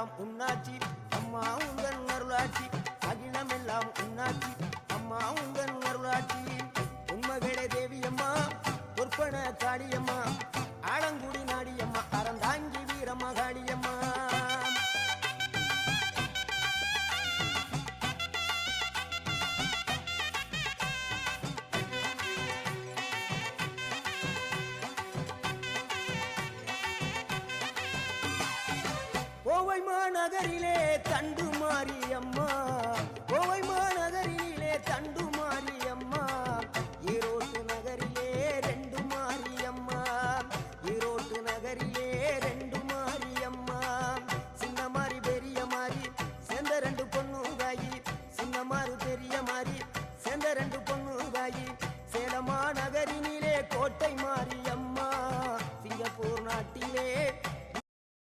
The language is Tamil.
அகிலமெல்லாம் உன்னாட்சி அம்மா உந்தன் அருளாட்சி அகிலமெல்லாம் உன்னாட்சி அம்மா உந்தன் அருளாட்சி உண்மகளே தேவியம்மா பொற்பன காளியம்மா ஆலங்குடி நாடியம்மா அறந்தாங்கி வீரம்மா காளியம்மா கோவை மாநகரிலே தண்டு மாரியம்மா